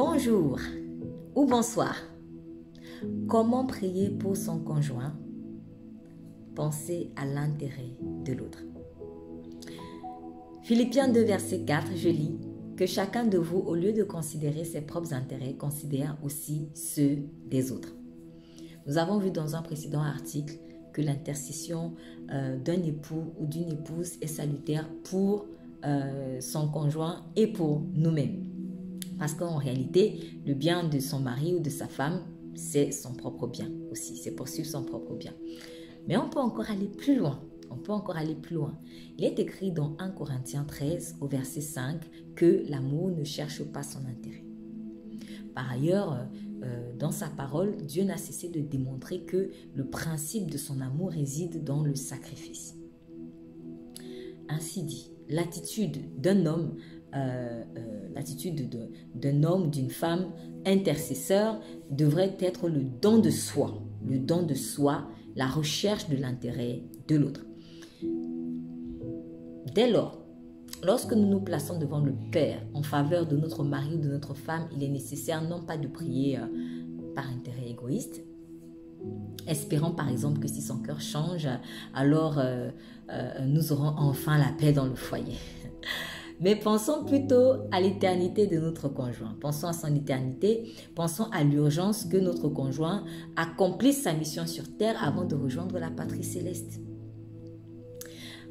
Bonjour ou bonsoir. Comment prier pour son conjoint? Pensez à l'intérêt de l'autre. Philippiens 2, verset 4, je lis que chacun de vous, au lieu de considérer ses propres intérêts, considère aussi ceux des autres. Nous avons vu dans un précédent article que l'intercession d'un époux ou d'une épouse est salutaire pour son conjoint et pour nous-mêmes. Parce qu'en réalité, le bien de son mari ou de sa femme, c'est son propre bien aussi. C'est poursuivre son propre bien. Mais on peut encore aller plus loin. Il est écrit dans 1 Corinthiens 13 au verset 5 que l'amour ne cherche pas son intérêt. Par ailleurs, dans sa parole, Dieu n'a cessé de démontrer que le principe de son amour réside dans le sacrifice. Ainsi dit, l'attitude d'un homme, d'une femme intercesseur devrait être le don de soi, la recherche de l'intérêt de l'autre. Dès lors, lorsque nous nous plaçons devant le Père en faveur de notre mari ou de notre femme, il est nécessaire non pas de prier par intérêt égoïste, espérant par exemple que si son cœur change, alors nous aurons enfin la paix dans le foyer. Mais pensons plutôt à l'éternité de notre conjoint. Pensons à son éternité. Pensons à l'urgence que notre conjoint accomplisse sa mission sur terre avant de rejoindre la patrie céleste.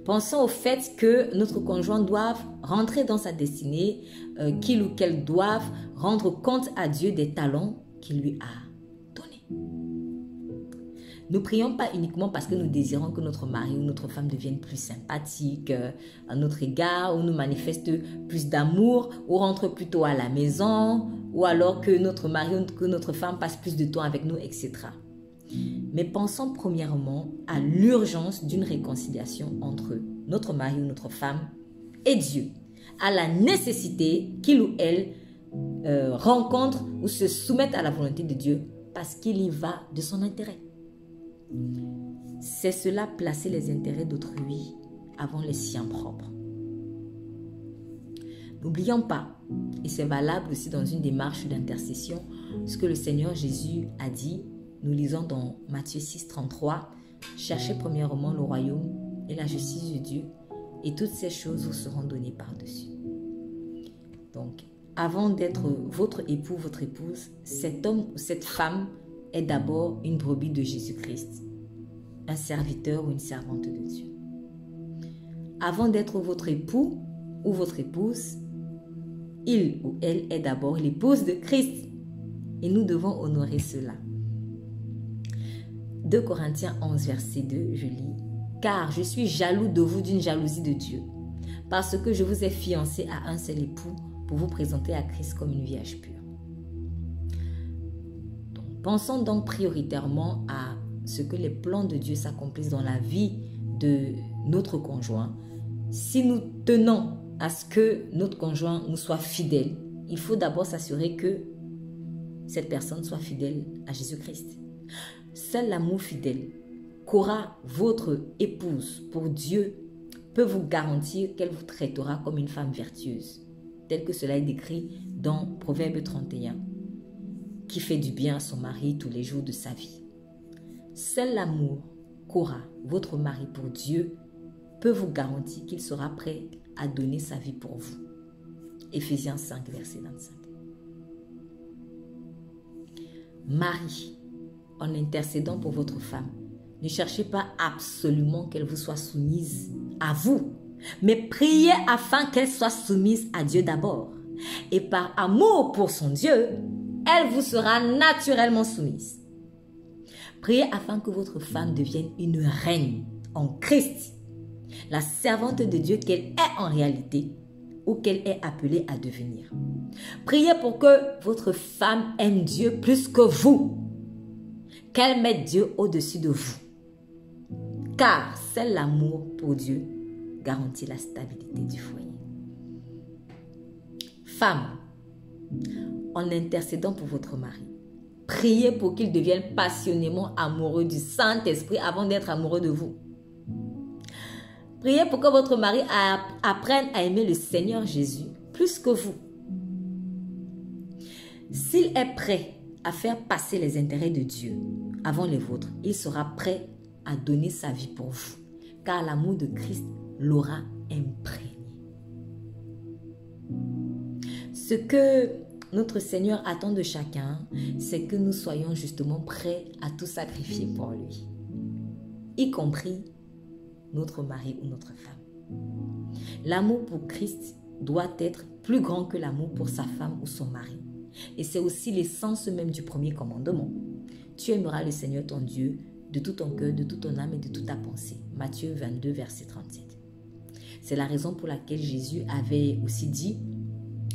Pensons au fait que notre conjoint doive rentrer dans sa destinée, qu'il ou qu'elle doive rendre compte à Dieu des talents qu'il lui a donnés. Ne prions pas uniquement parce que nous désirons que notre mari ou notre femme devienne plus sympathique à notre égard, ou nous manifeste plus d'amour, ou rentre plus tôt à la maison, ou alors que notre mari ou que notre femme passe plus de temps avec nous, etc. Mais pensons premièrement à l'urgence d'une réconciliation entre notre mari ou notre femme et Dieu, à la nécessité qu'il ou elle rencontre ou se soumette à la volonté de Dieu parce qu'il y va de son intérêt. C'est cela, placer les intérêts d'autrui avant les siens propres. N'oublions pas, et c'est valable aussi dans une démarche d'intercession, ce que le Seigneur Jésus a dit. Nous lisons dans Matthieu 6, 33, « Cherchez premièrement le royaume et la justice de Dieu, et toutes ces choses vous seront données par-dessus. » Donc, avant d'être votre époux, votre épouse, cet homme ou cette femme est d'abord une brebis de Jésus-Christ, un serviteur ou une servante de Dieu. Avant d'être votre époux ou votre épouse, il ou elle est d'abord l'épouse de Christ, et nous devons honorer cela. 2 Corinthiens 11, verset 2, je lis « Car je suis jaloux de vous d'une jalousie de Dieu, parce que je vous ai fiancé à un seul époux pour vous présenter à Christ comme une vierge pure. » Pensons donc prioritairement à ce que les plans de Dieu s'accomplissent dans la vie de notre conjoint. Si nous tenons à ce que notre conjoint nous soit fidèle, il faut d'abord s'assurer que cette personne soit fidèle à Jésus-Christ. Seul l'amour fidèle qu'aura votre épouse pour Dieu peut vous garantir qu'elle vous traitera comme une femme vertueuse, tel que cela est décrit dans Proverbe 31, qui fait du bien à son mari tous les jours de sa vie. Seul l'amour qu'aura votre mari pour Dieu peut vous garantir qu'il sera prêt à donner sa vie pour vous. Éphésiens 5, verset 25. Marie, en intercédant pour votre femme, ne cherchez pas absolument qu'elle vous soit soumise à vous, mais priez afin qu'elle soit soumise à Dieu d'abord. Et par amour pour son Dieu, elle vous sera naturellement soumise. Priez afin que votre femme devienne une reine en Christ, la servante de Dieu qu'elle est en réalité ou qu'elle est appelée à devenir. Priez pour que votre femme aime Dieu plus que vous, qu'elle mette Dieu au-dessus de vous, car c'est l'amour pour Dieu garantit la stabilité du foyer. Femme, en intercédant pour votre mari, priez pour qu'il devienne passionnément amoureux du Saint-Esprit avant d'être amoureux de vous. Priez pour que votre mari apprenne à aimer le Seigneur Jésus plus que vous. S'il est prêt à faire passer les intérêts de Dieu avant les vôtres, il sera prêt à donner sa vie pour vous, car l'amour de Christ l'aura imprégné. Ce que notre Seigneur attend de chacun, c'est que nous soyons justement prêts à tout sacrifier pour lui, y compris notre mari ou notre femme. L'amour pour Christ doit être plus grand que l'amour pour sa femme ou son mari. Et c'est aussi l'essence même du premier commandement. Tu aimeras le Seigneur ton Dieu de tout ton cœur, de toute ton âme et de toute ta pensée. Matthieu 22, verset 37. C'est la raison pour laquelle Jésus avait aussi dit,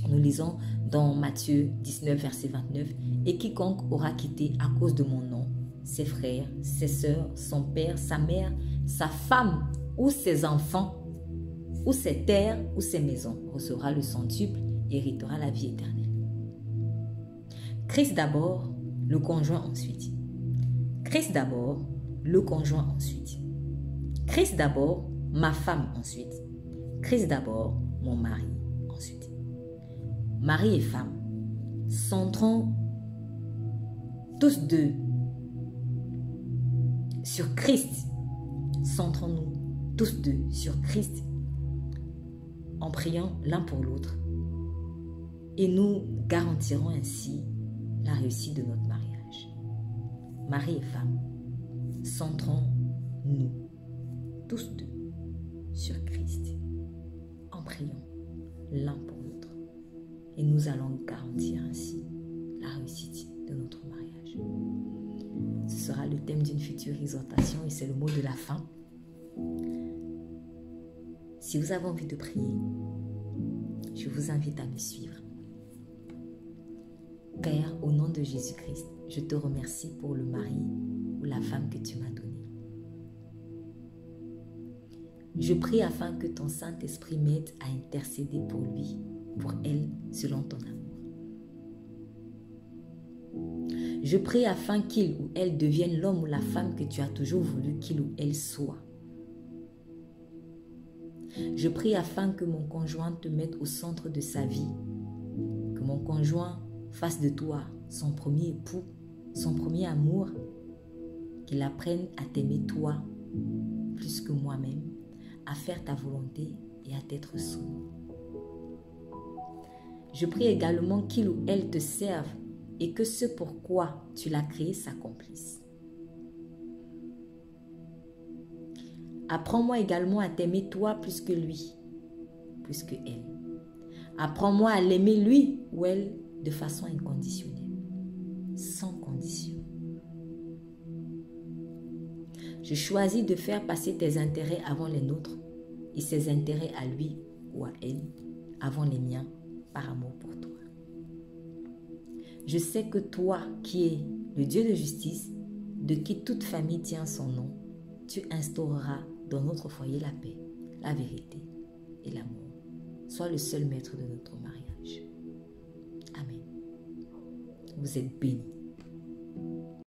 nous lisons dans Matthieu 19, verset 29, « Et quiconque aura quitté à cause de mon nom, ses frères, ses sœurs, son père, sa mère, sa femme ou ses enfants, ou ses terres ou ses maisons, recevra le centuple et héritera la vie éternelle. » Christ d'abord, le conjoint ensuite. Christ d'abord, le conjoint ensuite. Christ d'abord, ma femme ensuite. Christ d'abord, mon mari ensuite. Mari et femme, centrons tous deux sur Christ. Centrons-nous tous deux sur Christ en priant l'un pour l'autre. Et nous garantirons ainsi la réussite de notre mariage. Mari et femme, centrons-nous tous deux sur Christ en priant l'un pour l'autre. Et nous allons garantir ainsi la réussite de notre mariage. Ce sera le thème d'une future exhortation et c'est le mot de la fin. Si vous avez envie de prier, je vous invite à me suivre. Père, au nom de Jésus-Christ, je te remercie pour le mari ou la femme que tu m'as donné. Je prie afin que ton Saint-Esprit m'aide à intercéder pour lui, pour elle, selon ton amour. Je prie afin qu'il ou elle devienne l'homme ou la femme que tu as toujours voulu qu'il ou elle soit. Je prie afin que mon conjoint te mette au centre de sa vie, que mon conjoint fasse de toi son premier époux, son premier amour, qu'il apprenne à t'aimer toi plus que moi-même, à faire ta volonté et à t'être soumis. Je prie également qu'il ou elle te serve et que ce pourquoi tu l'as créé s'accomplisse. Apprends-moi également à t'aimer toi plus que lui, plus que elle. Apprends-moi à l'aimer lui ou elle de façon inconditionnelle, sans condition. Je choisis de faire passer tes intérêts avant les nôtres et ses intérêts à lui ou à elle avant les miens par amour pour toi. Je sais que toi, qui es le Dieu de justice, de qui toute famille tient son nom, tu instaureras dans notre foyer la paix, la vérité et l'amour. Sois le seul maître de notre mariage. Amen. Vous êtes bénis.